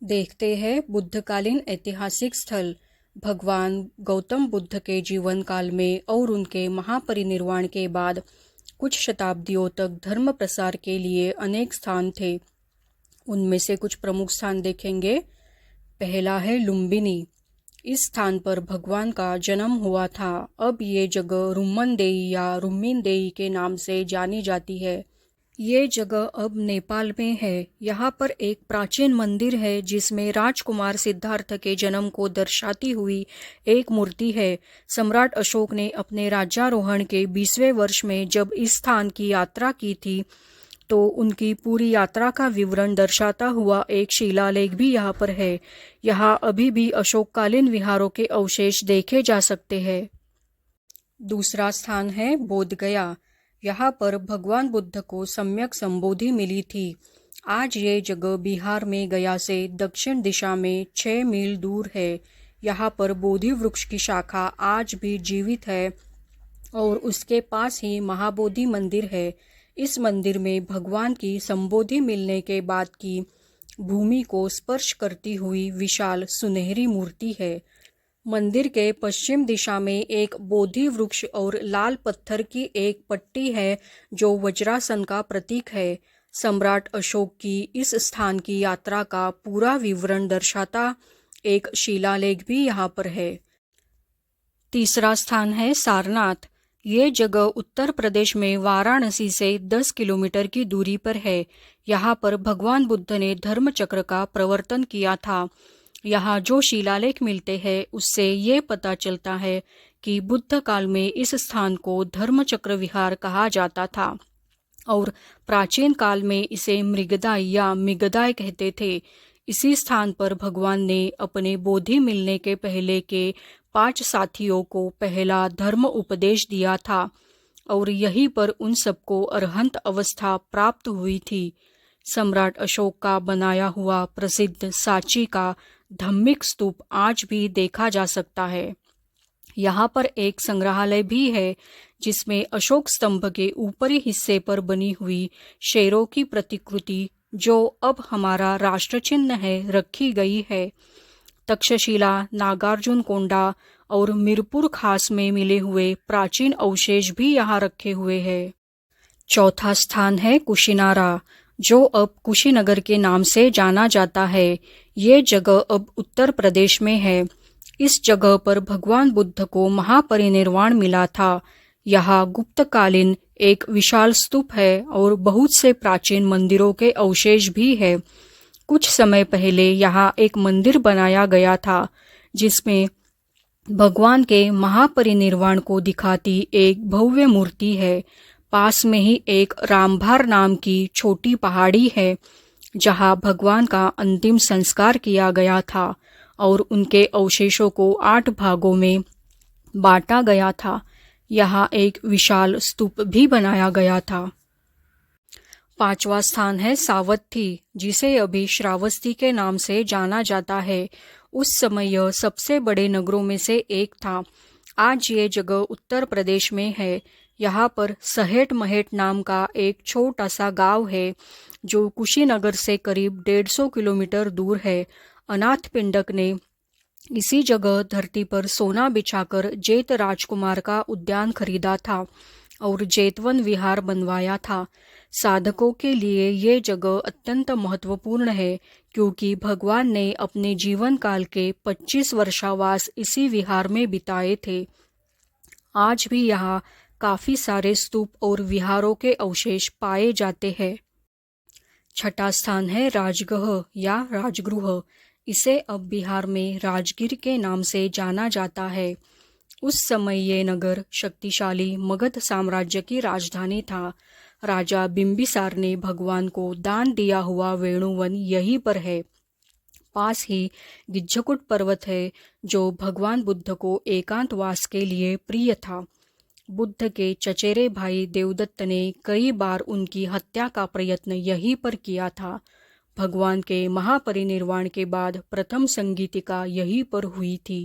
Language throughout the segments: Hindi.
देखते हैं बुद्धकालीन ऐतिहासिक स्थल। भगवान गौतम बुद्ध के जीवन काल में और उनके महापरिनिर्वाण के बाद कुछ शताब्दियों तक धर्म प्रसार के लिए अनेक स्थान थे। उनमें से कुछ प्रमुख स्थान देखेंगे। पहला है लुम्बिनी। इस स्थान पर भगवान का जन्म हुआ था। अब ये जगह रुम्मनदेई या रुम्मिनदेई के नाम से जानी जाती है। ये जगह अब नेपाल में है। यहाँ पर एक प्राचीन मंदिर है जिसमें राजकुमार सिद्धार्थ के जन्म को दर्शाती हुई एक मूर्ति है। सम्राट अशोक ने अपने राज्यारोहण के 20वें वर्ष में जब इस स्थान की यात्रा की थी तो उनकी पूरी यात्रा का विवरण दर्शाता हुआ एक शिलालेख भी यहाँ पर है। यहाँ अभी भी अशोककालीन विहारों के अवशेष देखे जा सकते हैं। दूसरा स्थान है बोधगया। यहाँ पर भगवान बुद्ध को सम्यक संबोधि मिली थी। आज ये जगह बिहार में गया से दक्षिण दिशा में 6 मील दूर है। यहाँ पर बोधि वृक्ष की शाखा आज भी जीवित है और उसके पास ही महाबोधि मंदिर है। इस मंदिर में भगवान की संबोधि मिलने के बाद की भूमि को स्पर्श करती हुई विशाल सुनहरी मूर्ति है। मंदिर के पश्चिम दिशा में एक बोधि वृक्ष और लाल पत्थर की एक पट्टी है जो वज्रासन का प्रतीक है। सम्राट अशोक की इस स्थान की यात्रा का पूरा विवरण दर्शाता एक शिलालेख भी यहाँ पर है। तीसरा स्थान है सारनाथ। ये जगह उत्तर प्रदेश में वाराणसी से 10 किलोमीटर की दूरी पर है। यहाँ पर भगवान बुद्ध ने धर्म चक्र का प्रवर्तन किया था। यहाँ जो शिलालेख मिलते हैं उससे ये पता चलता है कि बुद्ध काल में इस स्थान को धर्मचक्र विहार कहा जाता था और प्राचीन काल में इसे मृगदाय या मिगदाय कहते थे। इसी स्थान पर भगवान ने अपने बोधि मिलने के पहले के 5 साथियों को पहला धर्म उपदेश दिया था और यहीं पर उन सबको अरहंत अवस्था प्राप्त हुई थी। सम्राट अशोक का बनाया हुआ प्रसिद्ध सांची का धम्मिक स्तूप आज भी देखा जा सकता है। यहाँ पर एक संग्रहालय भी है जिसमें अशोक स्तंभ के ऊपरी हिस्से पर बनी हुई शेरों की प्रतिकृति, जो अब हमारा राष्ट्र चिन्ह है, रखी गई है। तक्षशिला, नागार्जुन कोंडा और मीरपुर खास में मिले हुए प्राचीन अवशेष भी यहाँ रखे हुए हैं। चौथा स्थान है कुशीनारा, जो अब कुशीनगर के नाम से जाना जाता है। ये जगह अब उत्तर प्रदेश में है। इस जगह पर भगवान बुद्ध को महापरिनिर्वाण मिला था। यहाँ गुप्तकालीन एक विशाल स्तूप है और बहुत से प्राचीन मंदिरों के अवशेष भी है। कुछ समय पहले यहाँ एक मंदिर बनाया गया था जिसमें भगवान के महापरिनिर्वाण को दिखाती एक भव्य मूर्ति है। पास में ही एक रामभार नाम की छोटी पहाड़ी है जहां भगवान का अंतिम संस्कार किया गया था और उनके अवशेषों को 8 भागों में बांटा गया था। यहाँ एक विशाल स्तूप भी बनाया गया था। 5वां स्थान है सावत्थी, जिसे अभी श्रावस्ती के नाम से जाना जाता है। उस समय यह सबसे बड़े नगरों में से एक था। आज ये जगह उत्तर प्रदेश में है। यहाँ पर सहेट महेट नाम का एक छोटा सा गांव है जो कुशीनगर से करीब 150 किलोमीटर दूर है। अनाथ पिंडक ने इसी जगह धरती पर सोना बिछाकर जेत राजकुमार का उद्यान खरीदा था और जेतवन विहार बनवाया था। साधकों के लिए ये जगह अत्यंत महत्वपूर्ण है क्योंकि भगवान ने अपने जीवन काल के 25 वर्षावास इसी विहार में बिताए थे। आज भी यहाँ काफी सारे स्तूप और विहारों के अवशेष पाए जाते हैं। छठा स्थान है राजगृह या राजगृह। इसे अब बिहार में राजगीर के नाम से जाना जाता है। उस समय ये नगर शक्तिशाली मगध साम्राज्य की राजधानी था। राजा बिंबिसार ने भगवान को दान दिया हुआ वेणुवन यहीं पर है। पास ही गिज्झकूट पर्वत है जो भगवान बुद्ध को एकांतवास के लिए प्रिय था। बुद्ध के चचेरे भाई देवदत्त ने कई बार उनकी हत्या का प्रयत्न यहीं पर किया था। भगवान के महापरिनिर्वाण के बाद प्रथम संगीतिका यहीं पर हुई थी।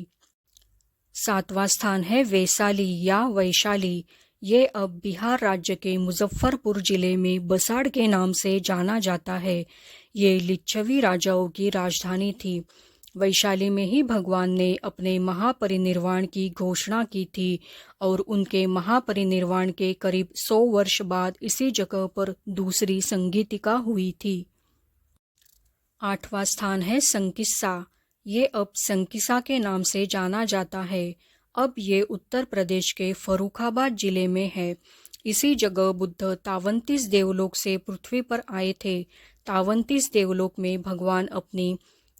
7वां स्थान है वैशाली या वैशाली। ये अब बिहार राज्य के मुजफ्फरपुर जिले में बसाड़ के नाम से जाना जाता है। ये लिच्छवी राजाओं की राजधानी थी। वैशाली में ही भगवान ने अपने महापरिनिर्वाण की घोषणा की थी और उनके महापरिनिर्वाण के करीब 100 वर्ष बाद इसी जगह पर दूसरी संगीतिका हुई थी। 8वां स्थान है संकिस्सा। ये अब संकिसा के नाम से जाना जाता है। अब ये उत्तर प्रदेश के फर्रुखाबाद जिले में है। इसी जगह बुद्ध तावंतीस देवलोक से पृथ्वी पर आए थे। तावंतीस देवलोक में भगवान अपनी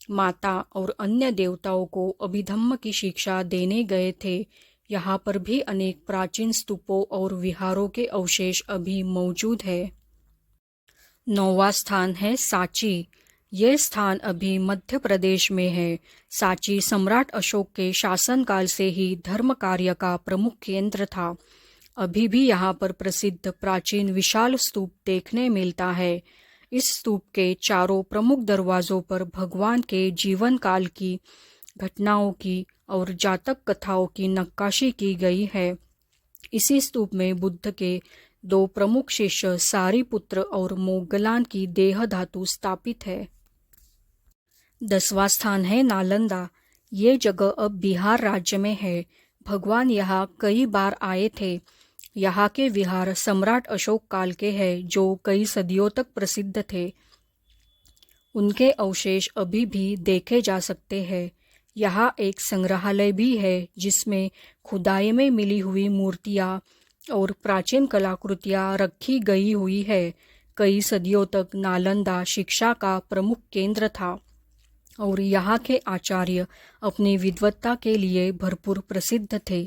माता और अन्य देवताओं को अभिधम्म की शिक्षा देने गए थे। यहाँ पर भी अनेक प्राचीन स्तूपों और विहारों के अवशेष अभी मौजूद है। 9वां स्थान है सांची। ये स्थान अभी मध्य प्रदेश में है। सांची सम्राट अशोक के शासनकाल से ही धर्म कार्य का प्रमुख केंद्र था। अभी भी यहाँ पर प्रसिद्ध प्राचीन विशाल स्तूप देखने मिलता है। इस स्तूप के चारों प्रमुख दरवाजों पर भगवान के जीवन काल की घटनाओं की और जातक कथाओं की नक्काशी की गई है। इसी स्तूप में बुद्ध के 2 प्रमुख शिष्य सारिपुत्र और मोगलान की देह धातु स्थापित है। 10वां स्थान है नालंदा। ये जगह अब बिहार राज्य में है। भगवान यहाँ कई बार आए थे। यहाँ के विहार सम्राट अशोक काल के हैं, जो कई सदियों तक प्रसिद्ध थे। उनके अवशेष अभी भी देखे जा सकते हैं। यहाँ एक संग्रहालय भी है जिसमें खुदाई में मिली हुई मूर्तियाँ और प्राचीन कलाकृतियाँ रखी गई हुई है। कई सदियों तक नालंदा शिक्षा का प्रमुख केंद्र था और यहाँ के आचार्य अपनी विद्वत्ता के लिए भरपूर प्रसिद्ध थे।